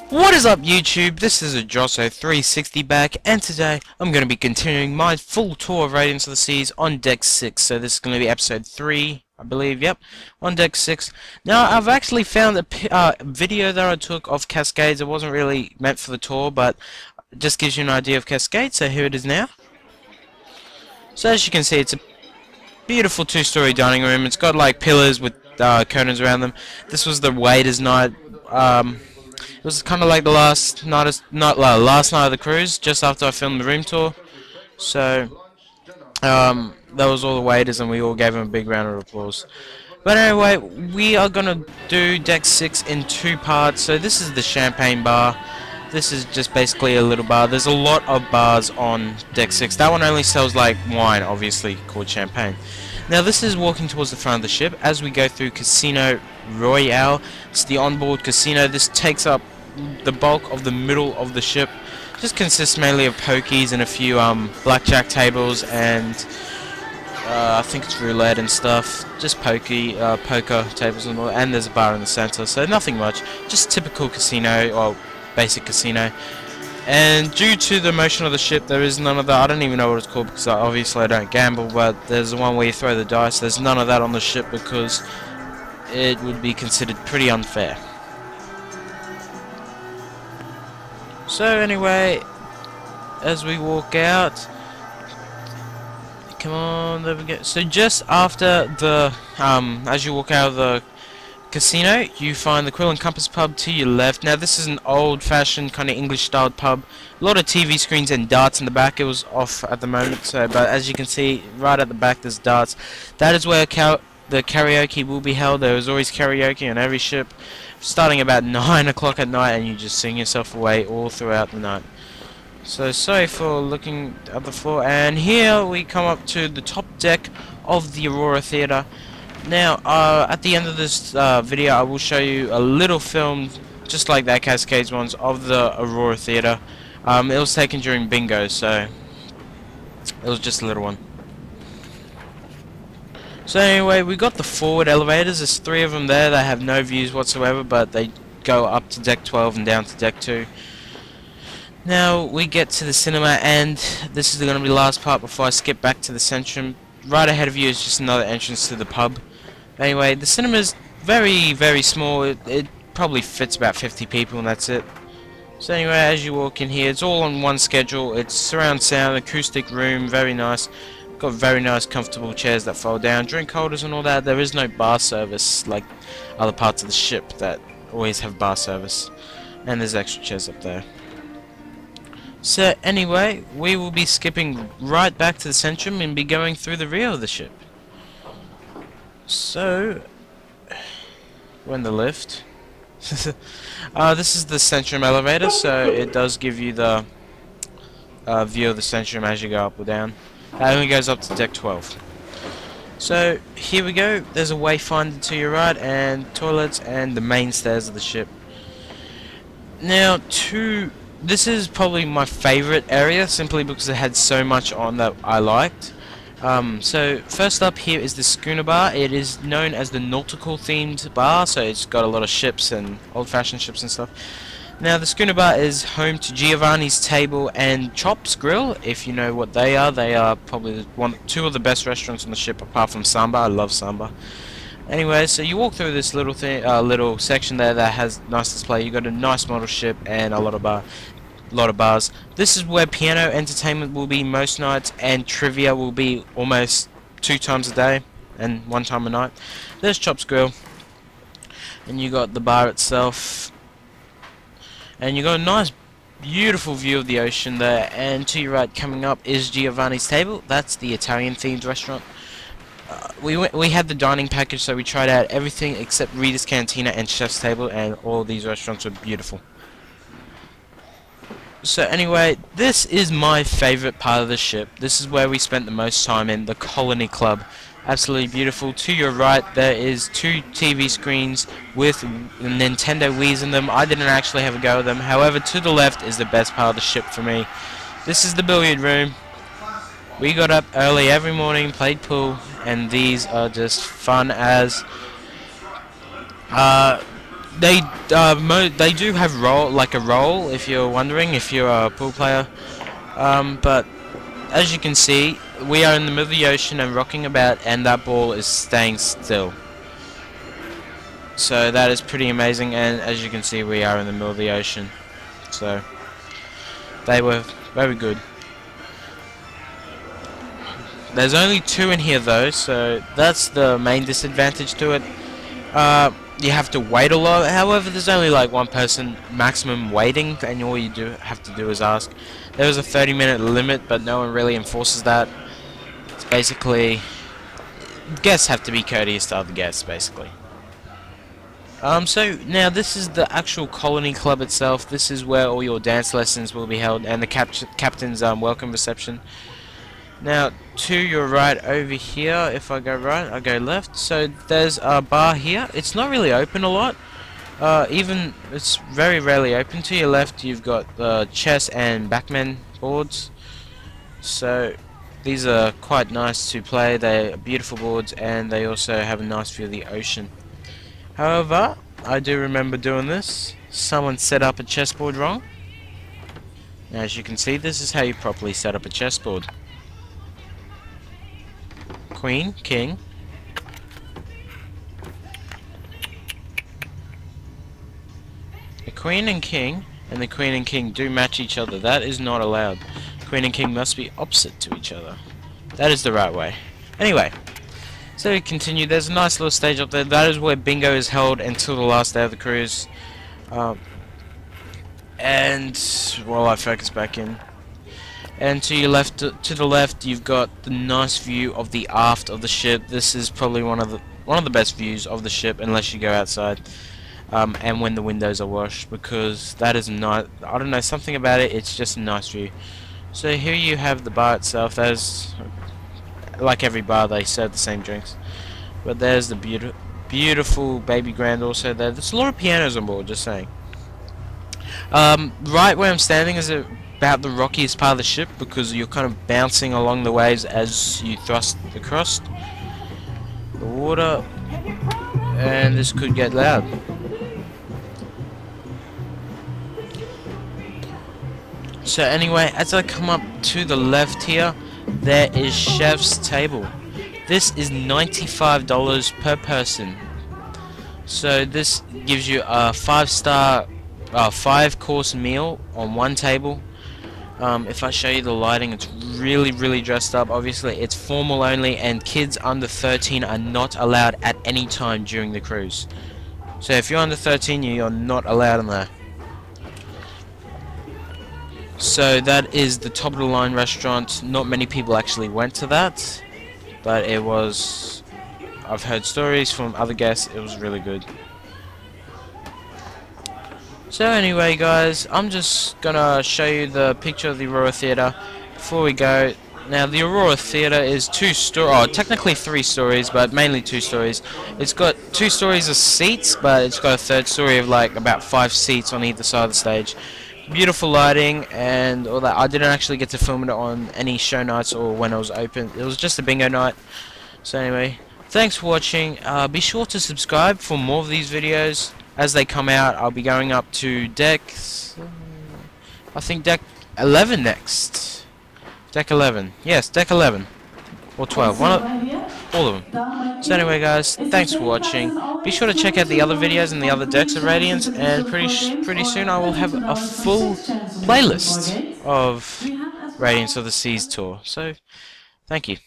What is up YouTube? This is a deck.so 360 back, and today I'm going to be continuing my full tour of Radiance of the Seas on deck 6. So this is going to be episode 3, I believe, yep, on deck 6. Now I've actually found a video that I took of Cascades. It wasn't really meant for the tour, but it just gives you an idea of Cascades, so here it is now. So as you can see, it's a beautiful two-story dining room. It's got like pillars with curtains around them. This was the waiter's night. It was kind of like the last night of the cruise, just after I filmed the room tour. So that was all the waiters, and we all gave them a big round of applause. But anyway, we are gonna do deck 6 in 2 parts. So this is the champagne bar. This is just basically a little bar. There's a lot of bars on deck 6. That one only sells like wine, obviously called champagne. Now this is walking towards the front of the ship as we go through Casino Royale. It's the onboard casino. This takes up the bulk of the middle of the ship. Just consists mainly of pokies and a few blackjack tables and I think it's roulette and stuff. Just poker tables and all, and there's a bar in the center. So nothing much. Just typical casino or basic casino. And due to the motion of the ship, there is none of that. I don't even know what it's called because obviously I don't gamble, but there's the one where you throw the dice. There's none of that on the ship because it would be considered pretty unfair. So anyway, as we walk out, come on, there we go. So just after the, as you walk out of the casino, you find the Quill and Compass pub to your left. Now this is an old-fashioned kind of English-styled pub. A lot of TV screens and darts in the back. It was off at the moment, so but as you can see, right at the back there's darts. That is where the karaoke will be held. There is always karaoke on every ship, starting about 9 o'clock at night, and you just sing yourself away all throughout the night. So sorry for looking at the floor, and here we come up to the top deck of the Aurora Theatre. Now, at the end of this video, I will show you a little film, just like that Cascades ones, of the Aurora Theatre. It was taken during bingo, so it was just a little one. So anyway, we got the forward elevators. There's 3 of them there. They have no views whatsoever, but they go up to deck 12 and down to deck 2. Now we get to the cinema, and this is going to be the last part before I skip back to the Centrum. Right ahead of you is just another entrance to the pub. Anyway, the cinema is very, very small. It probably fits about 50 people, and that's it. So anyway, as you walk in here, it's all on one schedule. It's surround sound, acoustic room, very nice. Got very nice, comfortable chairs that fold down, drink holders and all that. There is no bar service like other parts of the ship that always have bar service. And there's extra chairs up there. So anyway, we will be skipping right back to the Centrum and be going through the rear of the ship. So, we're in the lift. This is the Centrum elevator, so it does give you the view of the Centrum as you go up or down. It only goes up to deck 12. So, here we go. There's a wayfinder to your right, and toilets, and the main stairs of the ship. Now, this is probably my favorite area, simply because it had so much on that I liked. So first up here is the schooner bar. It is known as the nautical themed bar, so it's got a lot of ships and old-fashioned ships and stuff. Now the schooner bar is home to Giovanni's Table and Chops Grill. If you know what they are probably 2 of the best restaurants on the ship, apart from Samba. I love Samba. Anyway, so you walk through this little section there that has nice display. You got a nice model ship and a lot of bars. This is where piano entertainment will be most nights, and trivia will be almost 2 times a day and 1 time a night. There's Chops Grill, and you got the bar itself, and you got a nice, beautiful view of the ocean there. And to your right, coming up, is Giovanni's Table. That's the Italian-themed restaurant. We had the dining package, so we tried out everything except Rita's Cantina and Chef's Table, and all of these restaurants were beautiful. So anyway, this is my favorite part of the ship. This is where we spent the most time in, the Colony Club. Absolutely beautiful. To your right, there is 2 TV screens with Nintendo Wii's in them. I didn't actually have a go at them. However, to the left is the best part of the ship for me. This is the billiard room. We got up early every morning, played pool, and these are just fun as They do have a role if you're wondering if you're a pool player. But as you can see, we are in the middle of the ocean and rocking about, and that ball is staying still. So that is pretty amazing, and as you can see, we are in the middle of the ocean. So they were very good. There's only 2 in here though, so that's the main disadvantage to it. You have to wait a lot. However, there's only like 1 person maximum waiting, and all you have to do is ask. There was a 30-minute limit, but no one really enforces that. It's basically, guests have to be courteous to other guests, basically. So now this is the actual colony club itself. This is where all your dance lessons will be held, and the captain's welcome reception. Now, to your right over here, if I go right, I go left. So there's a bar here. It's not really open a lot. It's very rarely open. To your left, you've got the chess and backman boards. So these are quite nice to play. They're beautiful boards, and they also have a nice view of the ocean. However, I do remember doing this. Someone set up a chessboard wrong. Now, as you can see, this is how you properly set up a chessboard. Queen, king. The queen and king and the queen and king do match each other. That is not allowed. Queen and king must be opposite to each other. That is the right way. Anyway, so we continue. There's a nice little stage up there. That is where bingo is held until the last day of the cruise. And while I focus back in. And to your left, to the left, you've got the nice view of the aft of the ship. This is probably one of the best views of the ship, unless you go outside, and when the windows are washed, because that is nice. I don't know, something about it. It's just a nice view. So here you have the bar itself. There's, like every bar, they serve the same drinks. But there's the beautiful baby grand also there. There's a lot of pianos on board. Just saying. Right where I'm standing is about the rockiest part of the ship, because you're kind of bouncing along the waves as you thrust across the water, and this could get loud. So anyway, as I come up to the left here, there is Chef's Table. This is $95 per person. So this gives you a 5-course meal on one table. If I show you the lighting, it's really dressed up. Obviously, it's formal only, and kids under 13 are not allowed at any time during the cruise. So if you're under 13, you're not allowed in there. So that is the top of the line restaurant. Not many people actually went to that, but it was, I've heard stories from other guests, it was really good. So anyway guys, I'm just gonna show you the picture of the Aurora Theatre before we go. Now the Aurora Theatre is technically 3 stories, but mainly 2 stories. It's got 2 stories of seats, but it's got a 3rd story of like about 5 seats on either side of the stage. Beautiful lighting and all that. I didn't actually get to film it on any show nights or when it was open. It was just a bingo night. So anyway, thanks for watching. Be sure to subscribe for more of these videos. As they come out, I'll be going up to deck 11 next. Deck 11. Yes, deck 11. Or 12. All of them. So anyway guys, thanks for watching. Be sure to check out the other videos and the other decks of Radiance, and pretty soon I will have a full playlist of Radiance of the Seas tour. So, thank you.